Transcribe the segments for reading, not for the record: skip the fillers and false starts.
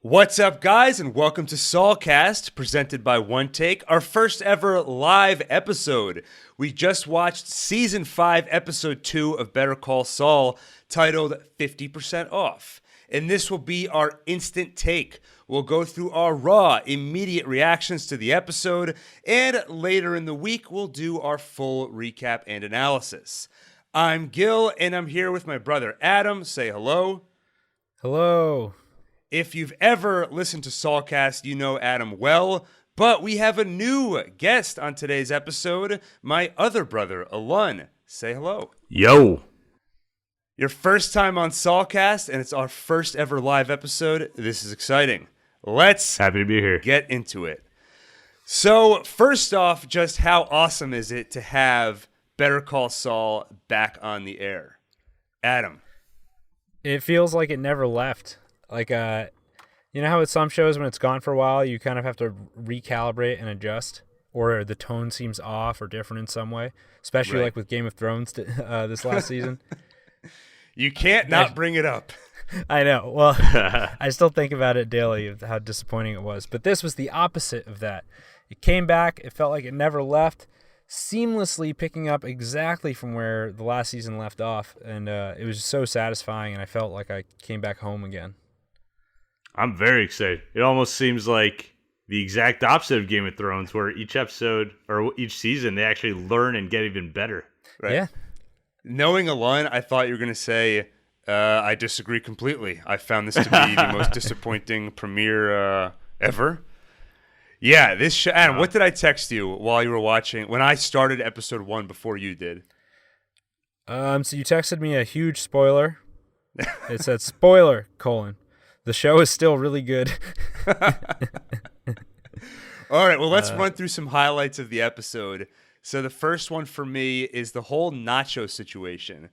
What's up, guys, and welcome to Saulcast, presented by OneTake, our first ever live episode. We just watched Season 5, Episode 2 of Better Call Saul, titled 50% Off. And this will be our instant take. We'll go through our raw, immediate reactions to the episode, and later in the week, we'll do our full recap and analysis. I'm Gil, and I'm here with my brother Adam. Say hello. Hello. If you've ever listened to Saulcast, you know Adam well, but we have a new guest on today's episode, my other brother, Alun. Say hello. Yo. Your first time on Saulcast, and it's our first ever live episode. This is exciting. Let's Happy to be here. get into it. So, first off, just how awesome is it to have Better Call Saul back on the air? Adam. It feels like it never left. Like, you know how with some shows when it's gone for a while, you kind of have to recalibrate and adjust, or the tone seems off or different in some way, especially Right. like with Game of Thrones this last season. You can't not bring it up. I know. Well, I still think about it daily of how disappointing it was. But this was the opposite of that. It came back. It felt like it never left, seamlessly picking up exactly from where the last season left off. And it was so satisfying, and I felt like I came back home again. I'm very excited. It almost seems like the exact opposite of Game of Thrones, where each episode or each season they actually learn and get even better. Right? Yeah. Knowing Alun, I thought you were going to say, I disagree completely. I found this to be the most disappointing premiere ever. Yeah, this show. Adam, what did I text you while you were watching? When I started episode 1 before you did. So you texted me a huge spoiler. It said, spoiler, : the show is still really good. All right, well, let's run through some highlights of the episode. So the first one for me is the whole Nacho situation.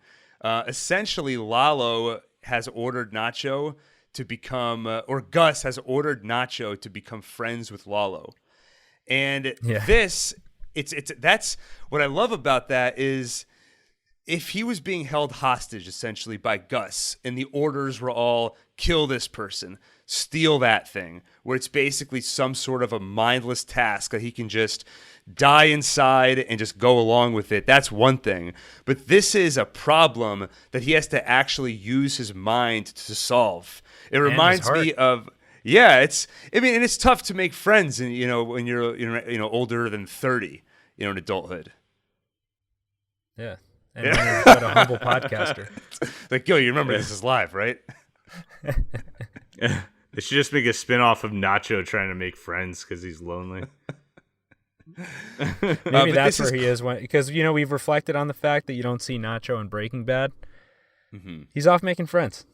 Essentially, Lalo has ordered Nacho to become, or Gus has ordered Nacho to become friends with Lalo. And that's what I love about that is if he was being held hostage essentially by Gus and the orders were all kill this person, steal that thing, where it's basically some sort of a mindless task that he can just die inside and just go along with it, that's one thing. But this is a problem that he has to actually use his mind to solve. It reminds me of and it's tough to make friends and when you're older than 30, in adulthood. Yeah. And when you're but a humble podcaster. Like, yo, you remember this is live, right? They should just make a spin-off of Nacho trying to make friends because he's lonely. Maybe that's where he is because we've reflected on the fact that you don't see Nacho in Breaking Bad. Mm-hmm. He's off making friends.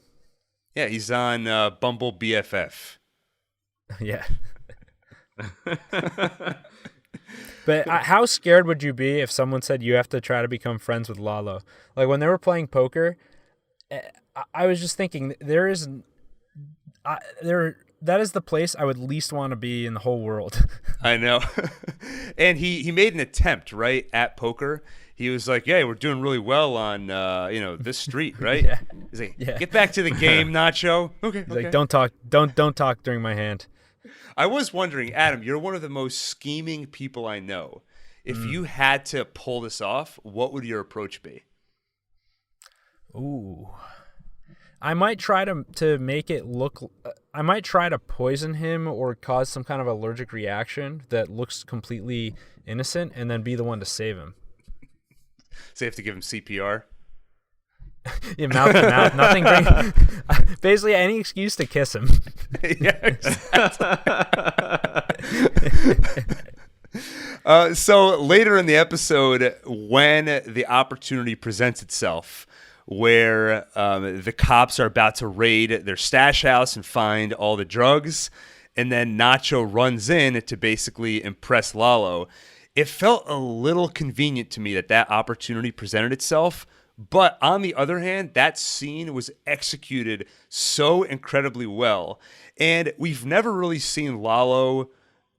Yeah, he's on Bumble BFF. Yeah. But how scared would you be if someone said you have to try to become friends with Lalo? Like when they were playing poker, I was just thinking that is the place I would least want to be in the whole world. I know. And he made an attempt, right, at poker. He was like, "Yeah, we're doing really well on this street, right?" Yeah. He's like, "Get back to the game, Nacho." Okay. He's like, "Don't talk during my hand." I was wondering, Adam, you're one of the most scheming people I know. If you had to pull this off, what would your approach be? Ooh. I might try to make it look. I might try to poison him or cause some kind of allergic reaction that looks completely innocent, and then be the one to save him. So you have to give him CPR. Yeah, mouth to mouth. Nothing. Basically, any excuse to kiss him. Yeah, exactly. So later in the episode, when the opportunity presents itself, where the cops are about to raid their stash house and find all the drugs, and then Nacho runs in to basically impress Lalo, it felt a little convenient to me that opportunity presented itself. But on the other hand, that scene was executed so incredibly well. And we've never really seen Lalo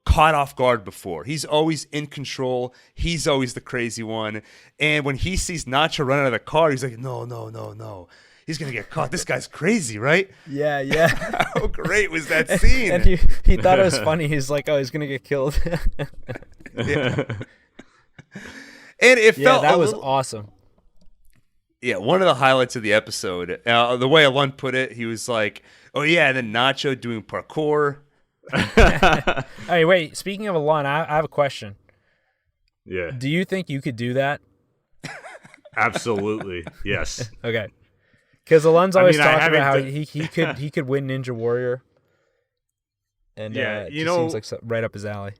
caught off guard before. He's always in control. He's always the crazy one. And when he sees Nacho run out of the car, he's like, no. he's gonna get caught. This guy's crazy, right? Yeah, yeah. How great was that scene? And he thought it was funny. He's like, oh, he's gonna get killed. Yeah. And it felt that was awesome. Yeah, one of the highlights of the episode. The way Alun put it, he was like, "Oh yeah," and then Nacho doing parkour. Hey, wait. Speaking of Alun, I have a question. Yeah. Do you think you could do that? Absolutely. Yes. Okay. Because Alun's always I talking about how haven't he could win Ninja Warrior. And it just seems like right up his alley.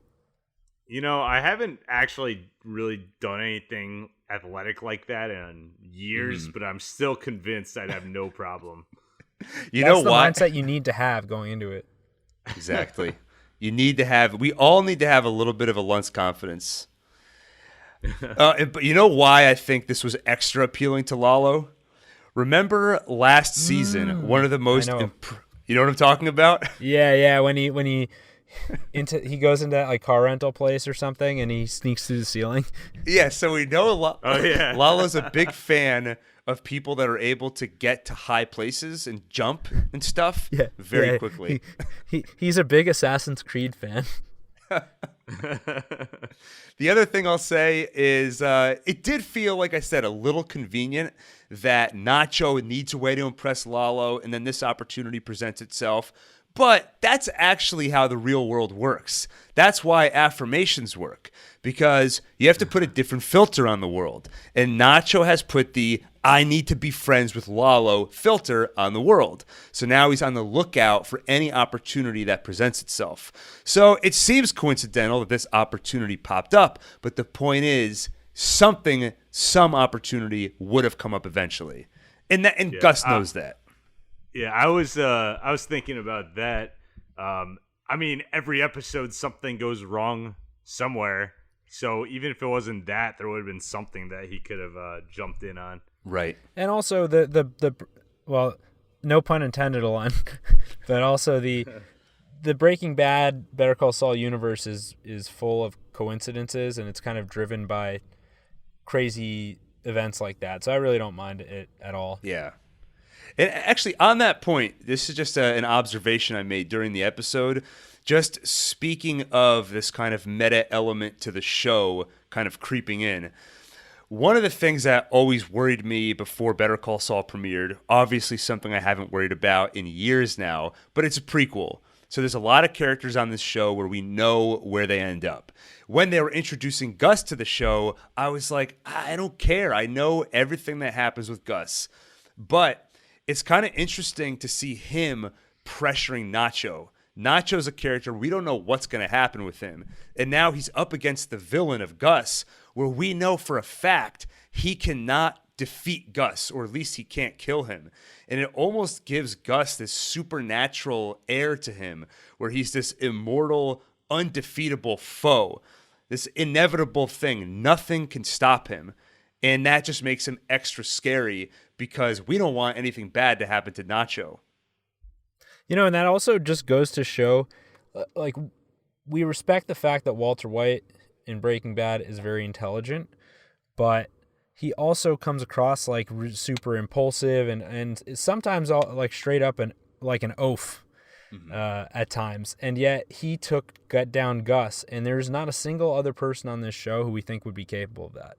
I haven't actually really done anything athletic like that in years, but I'm still convinced I'd have no problem. That's the mindset you need to have going into it. Exactly. We all need to have a little bit of a Lunt's confidence. But you know why I think this was extra appealing to Lalo? Remember last season, one of the most... you know what I'm talking about? Yeah. When he goes into that like car rental place or something, and he sneaks through the ceiling. Yeah, so we know Lalo's a big fan of people that are able to get to high places and jump and stuff very quickly. He's a big Assassin's Creed fan. The other thing I'll say is it did feel, like I said, a little convenient that Nacho needs a way to impress Lalo, and then this opportunity presents itself. But that's actually how the real world works. That's why affirmations work, because you have to put a different filter on the world. And Nacho has put the I need to be friends with Lalo filter on the world. So now he's on the lookout for any opportunity that presents itself. So it seems coincidental that this opportunity popped up, but the point is some opportunity would have come up eventually. And Gus knows that. Yeah, I was thinking about that. Every episode something goes wrong somewhere. So even if it wasn't that, there would have been something that he could have jumped in on. Right. And also the well, no pun intended, Alun, but also the Breaking Bad Better Call Saul universe is full of coincidences, and it's kind of driven by crazy events like that. So I really don't mind it at all. Yeah. And actually, on that point, this is just an observation I made during the episode. Just speaking of this kind of meta element to the show kind of creeping in, one of the things that always worried me before Better Call Saul premiered, obviously something I haven't worried about in years now, but it's a prequel. So there's a lot of characters on this show where we know where they end up. When they were introducing Gus to the show, I was like, I don't care. I know everything that happens with Gus. But it's kind of interesting to see him pressuring Nacho. Nacho's a character, we don't know what's going to happen with him. And now he's up against the villain of Gus, where we know for a fact he cannot defeat Gus, or at least he can't kill him. And it almost gives Gus this supernatural air to him, where he's this immortal, undefeatable foe, this inevitable thing. Nothing can stop him. And that just makes him extra scary, because we don't want anything bad to happen to Nacho. And that also just goes to show, we respect the fact that Walter White in Breaking Bad is very intelligent, but he also comes across like super impulsive and sometimes like straight up like an oaf at times. And yet he got down Gus, and there's not a single other person on this show who we think would be capable of that.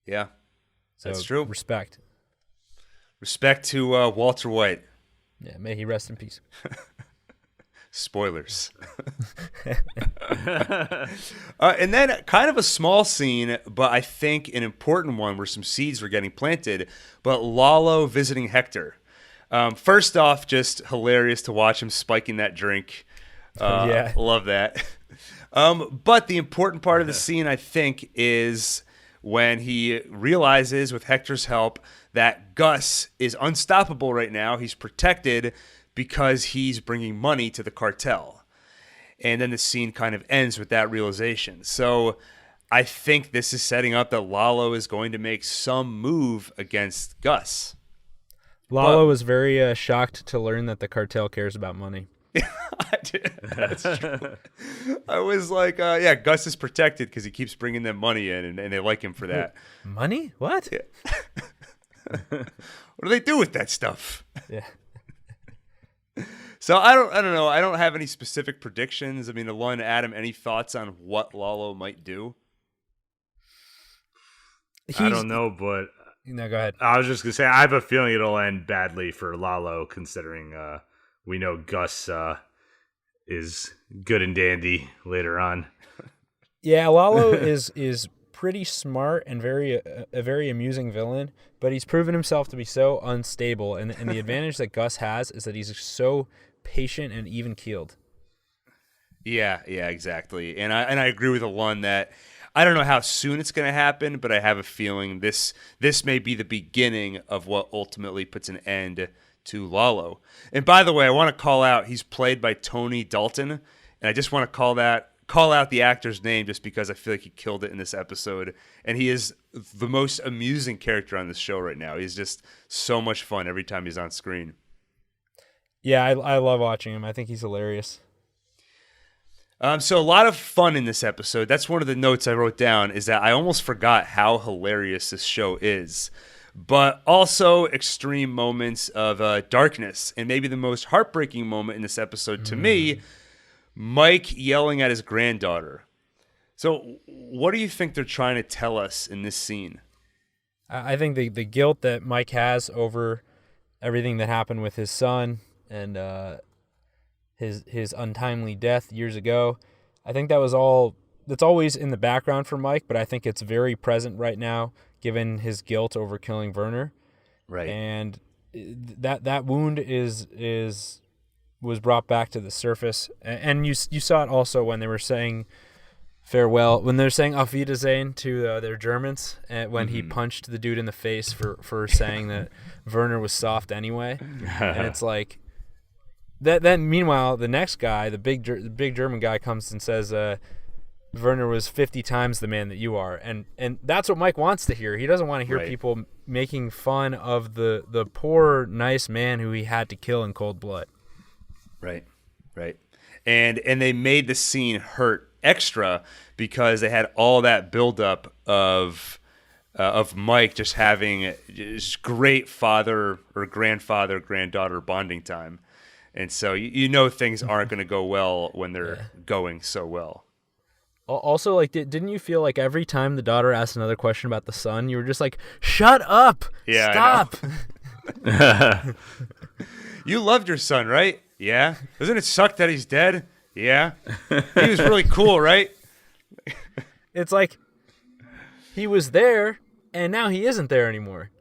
Yeah, that's true. Respect to Walter White. Yeah, may he rest in peace. Spoilers. And then kind of a small scene, but I think an important one where some seeds were getting planted, but Lalo visiting Hector. First off, just hilarious to watch him spiking that drink. Yeah. Love that. But the important part of the scene, I think, is when he realizes with Hector's help that Gus is unstoppable right now. He's protected because he's bringing money to the cartel. And then the scene kind of ends with that realization. So I think this is setting up that Lalo is going to make some move against Gus. Lalo was very shocked to learn that the cartel cares about money. That's true. I was like, Gus is protected because he keeps bringing them money in, and they like him for that. Money? What? Yeah. What do they do with that stuff? Yeah. So I don't know. I don't have any specific predictions. I mean, Alon, Adam, any thoughts on what Lalo might do? I don't know, but no, go ahead. I was just gonna say I have a feeling it'll end badly for Lalo, considering we know Gus is good and dandy later on. Yeah, Lalo is pretty smart and a very amusing villain, but he's proven himself to be so unstable. And the advantage that Gus has is that he's so patient and even keeled. Yeah, exactly. And I agree with Alon that I don't know how soon it's going to happen, but I have a feeling this may be the beginning of what ultimately puts an end to Lalo. And by the way, I want to call out he's played by Tony Dalton, and I just want to call out the actor's name just because I feel like he killed it in this episode, and he is the most amusing character on this show right now. He's just so much fun every time he's on screen. Yeah, I love watching him. I think he's hilarious. So a lot of fun in this episode. That's one of the notes I wrote down, is that I almost forgot how hilarious this show is. But also extreme moments of darkness. And maybe the most heartbreaking moment in this episode to me, Mike yelling at his granddaughter. So what do you think they're trying to tell us in this scene? I think the guilt that Mike has over everything that happened with his son and his untimely death years ago, I think that's always in the background for Mike, but I think it's very present right now given his guilt over killing Werner. Right. And that wound was brought back to the surface. And you saw it also when they were saying farewell, when they're saying Auf Wiedersehen to their Germans, and when he punched the dude in the face for saying that Werner was soft anyway. And it's like, Then meanwhile, the next guy, the big German guy, comes and says, Werner was 50 times the man that you are. And that's what Mike wants to hear. He doesn't want to hear people making fun of the poor, nice man who he had to kill in cold blood. Right. And they made the scene hurt extra because they had all that buildup of Mike just having just great father or granddaughter bonding time. And so you know things aren't going to go well when they're going so well. Also, like, didn't you feel like every time the daughter asked another question about the son, you were just like, "Shut up! Yeah, Stop!" You loved your son, right? Yeah. Doesn't it suck that he's dead? Yeah. He was really cool, right? It's like he was there, and now he isn't there anymore.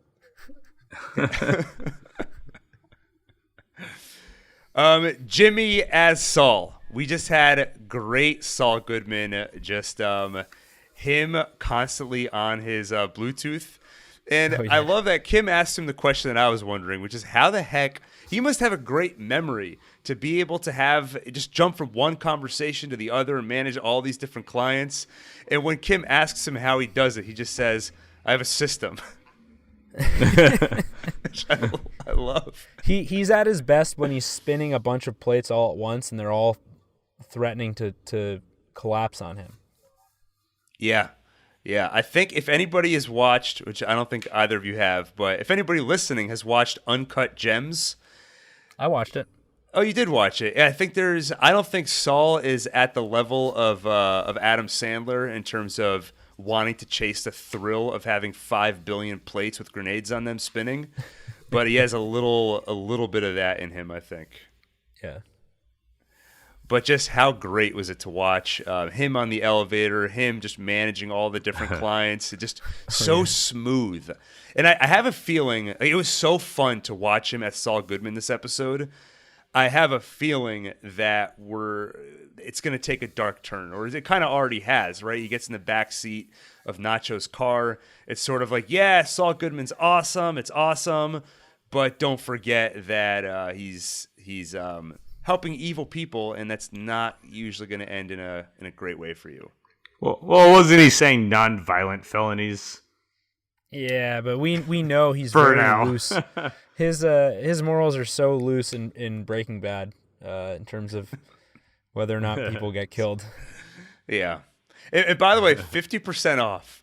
Jimmy as Saul. We just had great Saul Goodman, just him constantly on his Bluetooth. And I love that Kim asked him the question that I was wondering, which is how the heck he must have a great memory to be able to just jump from one conversation to the other and manage all these different clients. And when Kim asks him how he does it, he just says, "I have a system." Which I love. He's at his best when he's spinning a bunch of plates all at once and they're all threatening to collapse on him. Yeah. I think if anybody has watched, which I don't think either of you have, but if anybody listening has watched Uncut Gems. I watched it. Oh, you did watch it. Yeah, I don't think Saul is at the level of Adam Sandler in terms of wanting to chase the thrill of having 5 billion plates with grenades on them spinning, but he has a little bit of that in him, I think. Yeah. But just how great was it to watch him on the elevator, him just managing all the different clients, just so smooth. And I have a feeling it was so fun to watch him as Saul Goodman this episode. I have a feeling that it's going to take a dark turn, or it kind of already has, right? He gets in the back seat of Nacho's car. It's sort of like, yeah, Saul Goodman's awesome. It's awesome. But don't forget that he's helping evil people, and that's not usually going to end in a great way for you. Well, wasn't he saying non-violent felonies? Yeah, but we know he's For very now. loose. His morals are so loose in Breaking Bad in terms of whether or not people get killed. Yeah. And by the way, 50% off.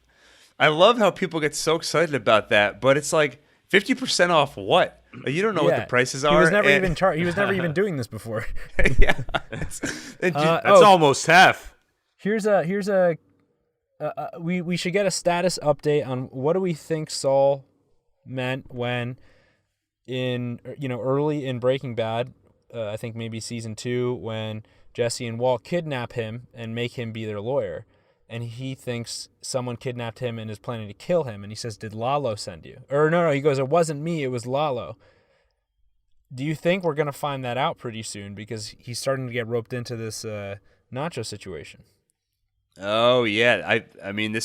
I love how people get so excited about that, but it's like 50% off what? You don't know what the prices are. He was never even he was never even doing this before. Yeah, that's almost half. Here's a we should get a status update on what do we think Saul meant when early in Breaking Bad, I think maybe season 2, when Jesse and Walt kidnap him and make him be their lawyer. And he thinks someone kidnapped him and is planning to kill him. And he says, "Did Lalo send you?" Or no, he goes, "It wasn't me, it was Lalo." Do you think we're going to find that out pretty soon? Because he's starting to get roped into this Nacho situation. Oh, yeah. I mean,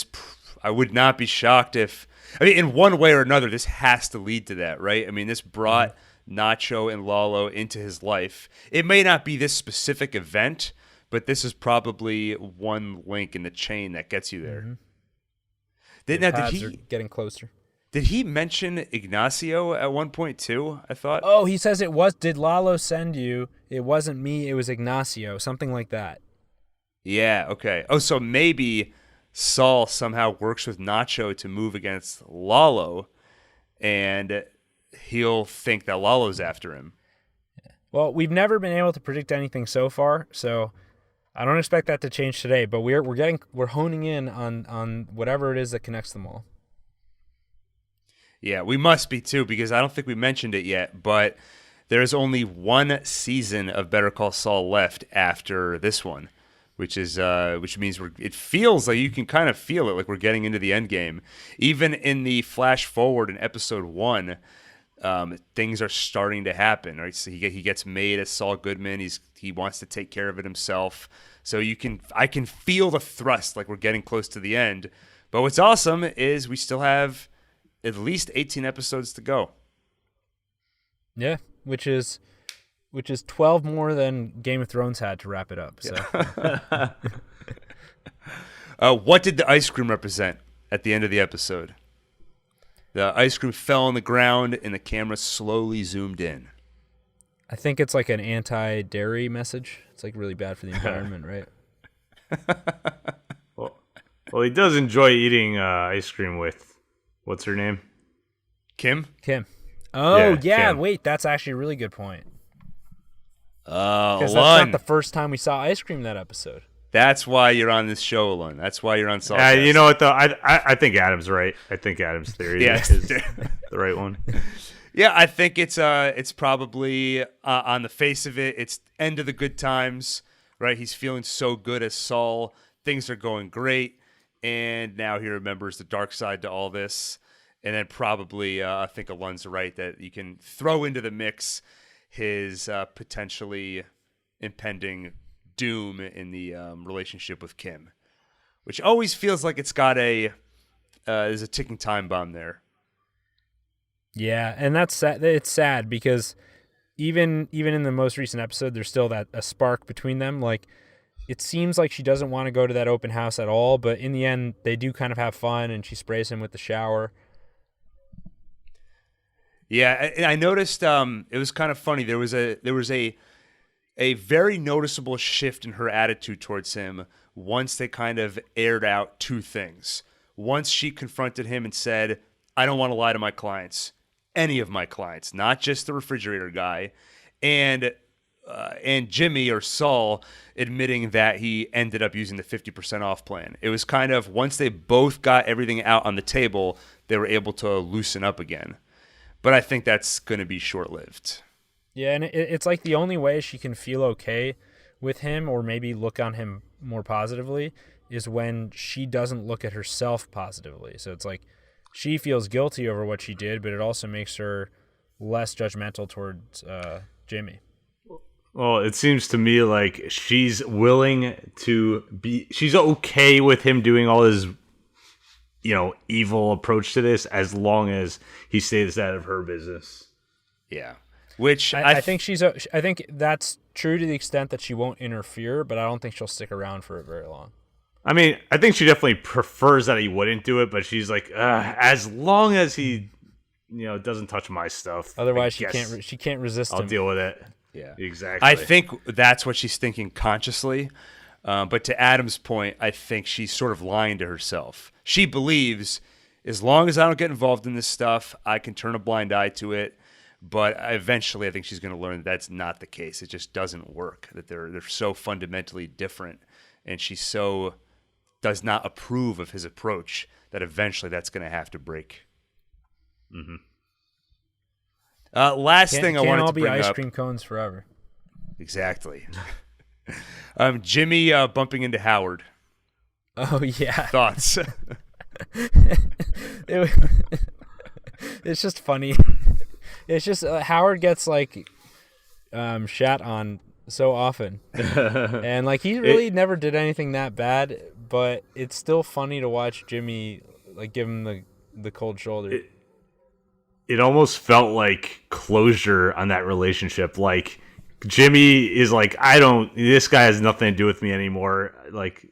I would not be shocked if... I mean, in one way or another, this has to lead to that, right? I mean, this brought Nacho and Lalo into his life. It may not be this specific event, but this is probably one link in the chain that gets you there. Paths are getting closer. Did he mention Ignacio at one point too? I thought. Oh, he says it was. Did Lalo send you? It wasn't me. It was Ignacio. Something like that. Yeah. Okay. Oh, so maybe Saul somehow works with Nacho to move against Lalo, and he'll think that Lalo's after him. Well, we've never been able to predict anything so far, so I don't expect that to change today. But we're honing in on whatever it is that connects them all. Yeah, we must be too, because I don't think we mentioned it yet, but there's only one season of Better Call Saul left after this one, which means it feels like you can kind of feel it, like we're getting into the end game. Even in the flash forward in episode 1, things are starting to happen. Right, so he gets made as Saul Goodman. He wants to take care of it himself. So I can feel the thrust, like we're getting close to the end. But what's awesome is we still have at least 18 episodes to go. Yeah, which is 12 more than Game of Thrones had to wrap it up. So, what did the ice cream represent at the end of the episode? The ice cream fell on the ground, and the camera slowly zoomed in. I think it's like an anti-dairy message. It's like really bad for the environment, right? Well, he does enjoy eating ice cream with, what's her name? Kim? Oh, yeah. Kim. Wait, that's actually a really good point. Because that's not the first time we saw ice cream that episode. That's why you're on this show, Alon. That's why you're on Saul. You know what, though? I think Adam's right. I think Adam's theory is the right one. Yeah, I think it's probably, on the face of it, it's end of the good times, right? He's feeling so good as Saul. Things are going great. And now he remembers the dark side to all this. And then probably, I think Alon's right that you can throw into the mix his potentially impending doom in the relationship with Kim, which always feels like it's got there's a ticking time bomb there. Yeah, and that's sad. It's sad because even in the most recent episode, there's still a spark between them. Like, it seems like she doesn't want to go to that open house at all, but in the end, they do kind of have fun, and she sprays him with the shower. Yeah, and I noticed it was kind of funny. There was a very noticeable shift in her attitude towards him once they kind of aired out two things. Once she confronted him and said, "I don't want to lie to my clients, any of my clients, not just the refrigerator guy," and Jimmy or Saul admitting that he ended up using the 50% off plan. It was kind of once they both got everything out on the table, they were able to loosen up again. But I think that's going to be short-lived. Yeah, and it's like the only way she can feel okay with him or maybe look on him more positively is when she doesn't look at herself positively. So it's like she feels guilty over what she did, but it also makes her less judgmental towards Jimmy. Well, it seems to me like she's okay with him doing all his, evil approach to this as long as he stays out of her business. Yeah. Which I think I think that's true to the extent that she won't interfere, but I don't think she'll stick around for it very long. I mean, I think she definitely prefers that he wouldn't do it, but she's like, as long as he, doesn't touch my stuff. Otherwise, she can't resist him. I'll deal with it. Yeah, exactly. I think that's what she's thinking consciously. But to Adam's point, I think she's sort of lying to herself. She believes as long as I don't get involved in this stuff, I can turn a blind eye to it. But eventually, I think she's going to learn that that's not the case. It just doesn't work. That they're so fundamentally different, and she so does not approve of his approach that eventually that's going to have to break. Mm-hmm. Last thing I wanted to bring up. Can't all be ice cream cones forever. Exactly. Jimmy bumping into Howard. Oh yeah. Thoughts? It's just funny. It's just Howard gets like shat on so often, and like he really never did anything that bad, but it's still funny to watch Jimmy like give him the cold shoulder. It almost felt like closure on that relationship. Like Jimmy is like, this guy has nothing to do with me anymore. Like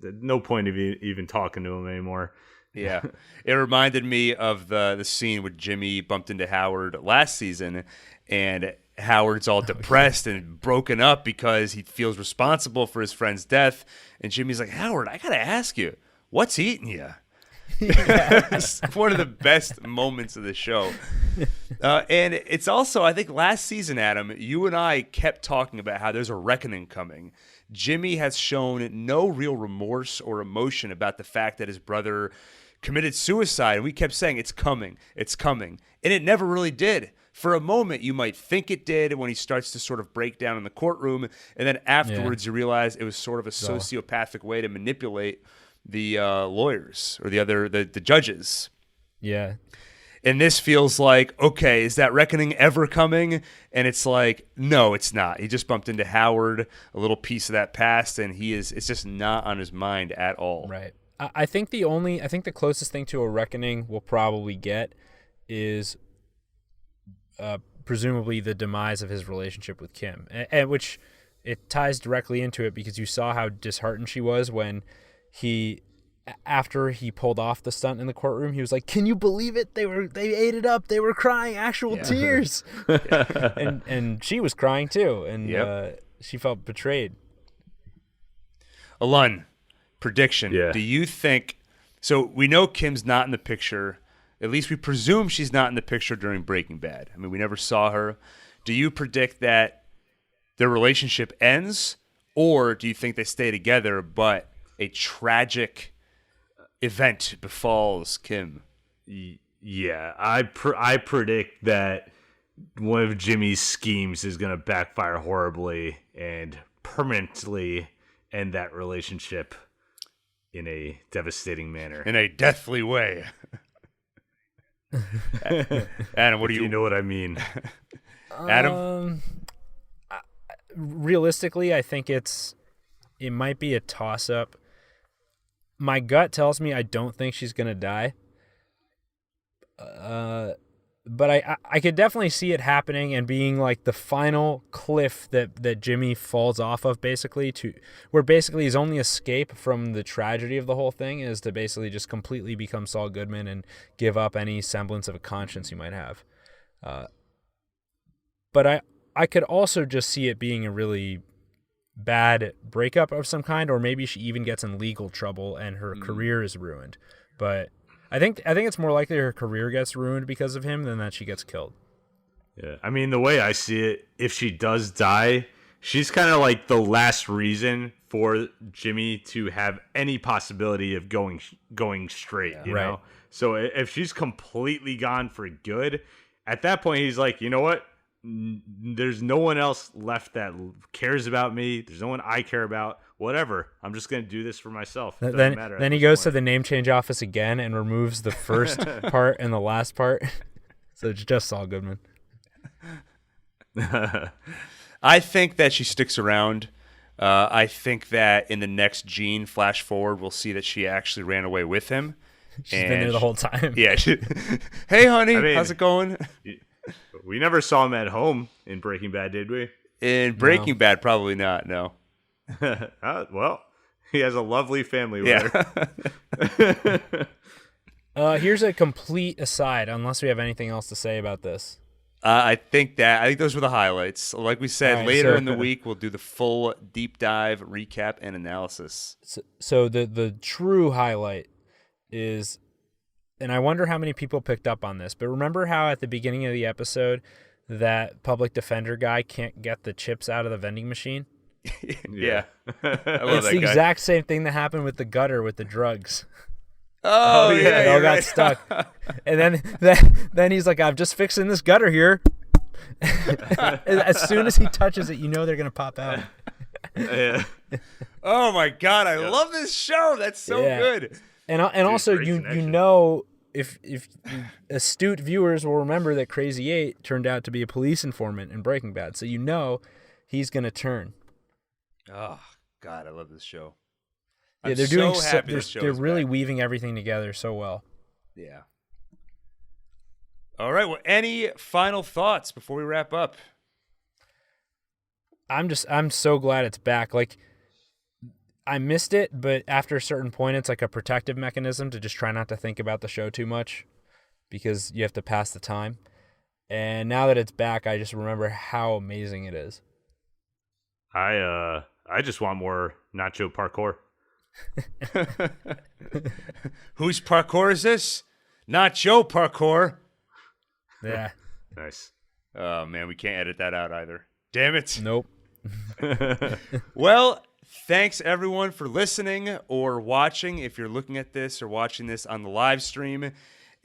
no point of even talking to him anymore. Yeah. It reminded me of the scene where Jimmy bumped into Howard last season, and Howard's all depressed and broken up because he feels responsible for his friend's death. And Jimmy's like, Howard, I got to ask you, what's eating you? It's one of the best moments of the show. And it's also, I think last season, Adam, you and I kept talking about how there's a reckoning coming. Jimmy has shown no real remorse or emotion about the fact that his brother committed suicide. And we kept saying, it's coming, it's coming. And it never really did. For a moment, you might think it did when he starts to sort of break down in the courtroom. And then afterwards, you realize it was sort of a sociopathic way to manipulate the lawyers or the judges. Yeah. And this feels like, okay, is that reckoning ever coming? And it's like, no, it's not. He just bumped into Howard, a little piece of that past, and it's just not on his mind at all. Right. I think the closest thing to a reckoning we'll probably get is presumably the demise of his relationship with Kim, and which it ties directly into it because you saw how disheartened she was when after he pulled off the stunt in the courtroom, he was like, "Can you believe it? They ate it up. They were crying actual tears." and she was crying too, and she felt betrayed. Alun, prediction. Yeah. Do you think so? We know Kim's not in the picture. At least we presume she's not in the picture during Breaking Bad. I mean, we never saw her. Do you predict that their relationship ends, or do you think they stay together, but a tragic event befalls Kim? Yeah, I predict that one of Jimmy's schemes is going to backfire horribly and permanently end that relationship in a devastating manner. In a deathly way. Adam, what do you know what I mean? Adam? Realistically, I think it might be a toss-up. My gut tells me I don't think she's going to die. But I could definitely see it happening and being like the final cliff that Jimmy falls off of, where basically his only escape from the tragedy of the whole thing is to basically just completely become Saul Goodman and give up any semblance of a conscience he might have. But I could also just see it being a really bad breakup of some kind, or maybe she even gets in legal trouble and her career is ruined. But I think it's more likely her career gets ruined because of him than that she gets killed. Yeah, I mean, the way I see it, if she does die, she's kind of like the last reason for Jimmy to have any possibility of going straight, you know? So if she's completely gone for good, at that point he's like, you know what? There's no one else left that cares about me. There's no one I care about. Whatever. I'm just going to do this for myself. It doesn't matter. Then he goes to the name change office again and removes the first part and the last part. So it's just Saul Goodman. I think that she sticks around. I think that in the next Gene flash forward, we'll see that she actually ran away with him. She's been there the whole time. Yeah. Hey, honey, how's it going? We never saw him at home in Breaking Bad, did we? In Breaking Bad, probably not, no. Well, he has a lovely family with her. Here's a complete aside, unless we have anything else to say about this. I think those were the highlights. Like we said, later in the week, we'll do the full deep dive recap and analysis. So the true highlight is and I wonder how many people picked up on this, but remember how at the beginning of the episode that public defender guy can't get the chips out of the vending machine? Yeah. I love It's that the guy. exact same thing that happened with the gutter with the drugs. Oh, yeah. They all you're got right. stuck. And then he's like, I'm just fixing this gutter here. As soon as he touches it, you know they're going to pop out. Yeah. Oh, my God. I love this show. That's so Yeah. good. And also, great you connection. know, if astute viewers will remember that Crazy 8 turned out to be a police informant in Breaking Bad. So you know he's going to turn. Oh, God. I love this show. Yeah, I'm they're doing so happy this show they're is really back. weaving everything together so well. Yeah. All right. Well, any final thoughts before we wrap up? I'm so glad it's back. Like, I missed it, but after a certain point, it's like a protective mechanism to just try not to think about the show too much because you have to pass the time. And now that it's back, I just remember how amazing it is. I just want more nacho parkour. Whose parkour is this? Not Joe parkour. Yeah. Nice. Oh, man. We can't edit that out either. Damn it. Nope. Well, thanks everyone for listening or watching if you're looking at this or watching this on the live stream.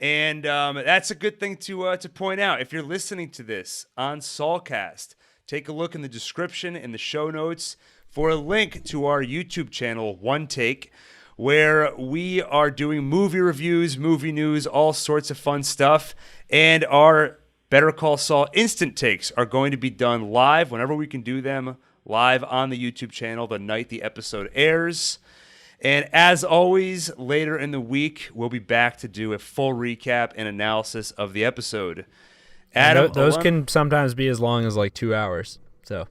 And that's a good thing to point out. If you're listening to this on Saulcast, take a look in the description in the show notes for a link to our YouTube channel, OneTake, where we are doing movie reviews, movie news, all sorts of fun stuff. And our Better Call Saul instant takes are going to be done live whenever we can do them live on the YouTube channel the night the episode airs. And as always, later in the week, we'll be back to do a full recap and analysis of the episode. Adam, Those can sometimes be as long as like 2 hours. So,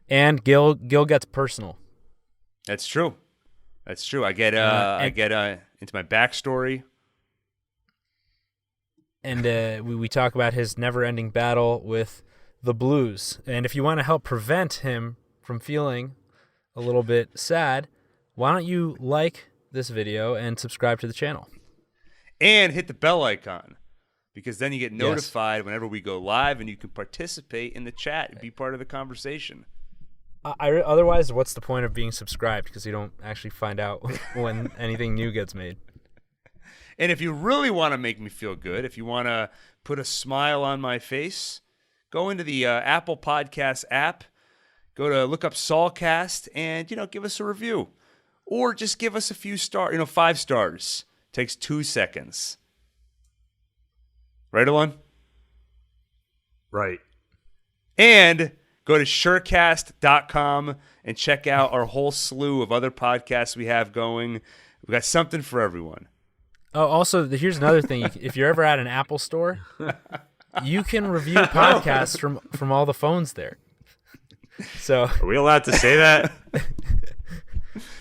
and Gil gets personal. That's true. That's true. I get into my backstory. And we talk about his never-ending battle with the blues. And if you want to help prevent him from feeling a little bit sad, why don't you like this video and subscribe to the channel? And hit the bell icon, because then you get notified whenever we go live, and you can participate in the chat and be part of the conversation. Otherwise, what's the point of being subscribed? Because you don't actually find out when anything new gets made. And if you really want to make me feel good, if you want to put a smile on my face, go into the Apple Podcast app, look up Saulcast, and give us a review, or just give us a few stars, 5 stars. Takes 2 seconds. Right, Alon? Right. And go to Shurcast.com and check out our whole slew of other podcasts we have going. We've got something for everyone. Oh, also, here's another thing. If you're ever at an Apple store, you can review podcasts from all the phones there. So, Are we allowed to say that?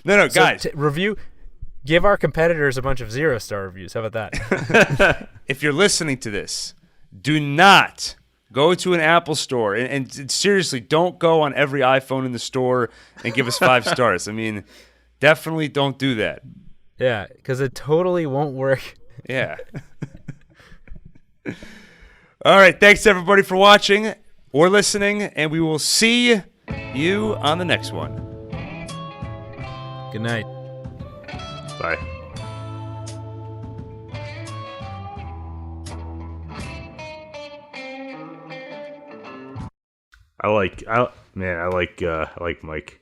No, guys. Give our competitors a bunch of 0-star reviews. How about that? If you're listening to this, do not go to an Apple store. And seriously, don't go on every iPhone in the store and give us 5 stars. I mean, definitely don't do that. Yeah, because it totally won't work. Yeah. All right. Thanks, everybody, for watching or listening. And we will see you on the next one. Good night. Bye. I like Mike,